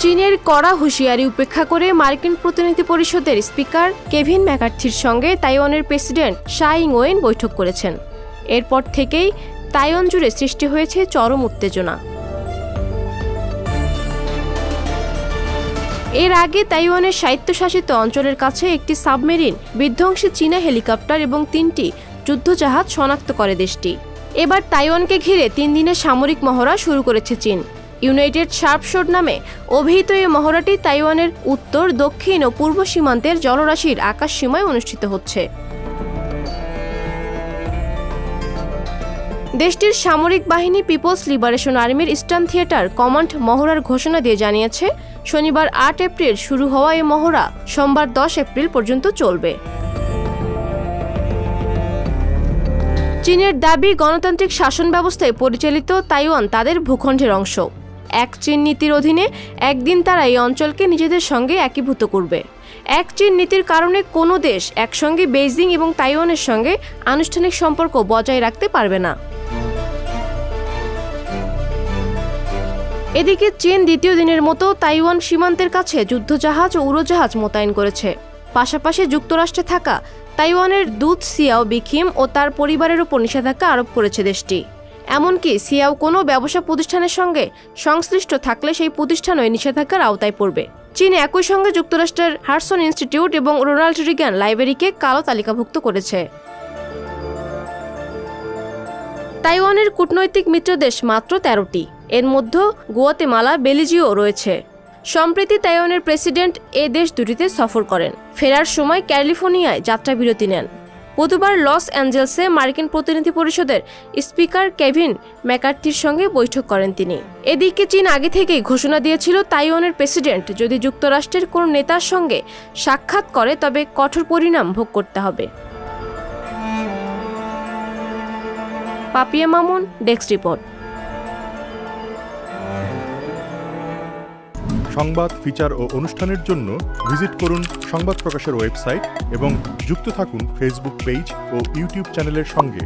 চীনের কড়া হুঁশিয়ারি উপেক্ষা করে মার্কিন প্রতিনিধি পরিষদের স্পিকার কেভিন ম্যাকার্থির সঙ্গে তাইওয়ানের প্রেসিডেন্ট শাই ইং-ওয়েন বৈঠক করেছেন। এরপর থেকেই তাইওয়ান জুড়ে সৃষ্টি হয়েছে চরম উত্তেজনা। এর আগে তাইওয়ানের স্বায়ত্তশাসিত অঞ্চলের কাছে একটি সাবমেরিন, বিধ্বংসী চীনা হেলিকপ্টার এবং ৩টি যুদ্ধজাহাজ শনাক্ত করে দেশটি। এবার তাইওয়ানকে ঘিরে ৩ দিনের সামরিক মহড়া শুরু করেছে চীন। ইউনাইটেড শার্পশোট নামে অভিহিত এই মহড়াটি তাইওয়ানের উত্তর, দক্ষিণ ও পূর্ব সীমান্তের জলরাশির আকাশ সীমায় অনুষ্ঠিত হচ্ছে। দেশটির সামরিক বাহিনী পিপলস লিবারেশন আর্মির ইস্টার্ন থিয়েটার কমান্ড মহড়ার ঘোষণা দিয়ে জানিয়েছে, শনিবার ৮ এপ্রিল শুরু হওয়া এই মহড়া সোমবার ১০ এপ্রিল পর্যন্ত চলবে। চীনের দাবি, গণতান্ত্রিক শাসন ব্যবস্থায় পরিচালিত তাইওয়ান তাদের ভূখণ্ডের অংশ। এক চীন নীতির অধীনে একদিন তারা এই অঞ্চলকে নিজেদের সঙ্গে একীভূত করবে। এক চীন নীতির কারণে কোনো দেশ একসঙ্গে বেইজিং এবং তাইওয়ানের সঙ্গে আনুষ্ঠানিক সম্পর্ক বজায় রাখতে পারবে না। এদিকে চীন দ্বিতীয় দিনের মতো তাইওয়ান সীমান্তের কাছে যুদ্ধজাহাজ ও উড়োজাহাজ মোতায়েন করেছে। পাশাপাশি যুক্তরাষ্ট্রে থাকা তাইওয়ানের দূত সিয়াও বিখিম ও তার পরিবারের উপর নিষেধাজ্ঞা আরোপ করেছে দেশটি। এমনকি সিয়াও কোনো ব্যবসা প্রতিষ্ঠানের সঙ্গে সংশ্লিষ্ট থাকলে সেই প্রতিষ্ঠানও এই নিষেধাজ্ঞার আওতায় পড়বে। চীন একই সঙ্গে যুক্তরাষ্ট্রের হারসন ইনস্টিটিউট এবং রোনাল্ড রিগান লাইব্রেরিকে কালো তালিকাভুক্ত করেছে। তাইওয়ানের কূটনৈতিক মিত্রদেশ মাত্র ১৩টি, এর মধ্যে গুয়াতেমালা, বেলিজিও রয়েছে। সম্প্রতি তাইওয়ানের প্রেসিডেন্ট এ দেশ দুটিতে সফর করেন। ফেরার সময় ক্যালিফোর্নিয়ায় যাত্রাবিরতি নেন। বুধবার লস অ্যাঞ্জেলসে মার্কিন প্রতিনিধি পরিষদের স্পিকার কেভিন ম্যাকার্থির সঙ্গে বৈঠক করেন তিনি। এদিকে চীন আগে থেকেই ঘোষণা দিয়েছিল, তাইওয়ানের প্রেসিডেন্ট যদি যুক্তরাষ্ট্রের কোনো নেতার সঙ্গে সাক্ষাৎ করে তবে কঠোর পরিণাম ভোগ করতে হবে। Papia Mamun, desk report. সংবাদ, ফিচার ও অনুষ্ঠানের জন্য ভিজিট করুন সংবাদ প্রকাশের ওয়েবসাইট এবং যুক্ত থাকুন ফেসবুক পেজ ও ইউটিউব চ্যানেলের সঙ্গে।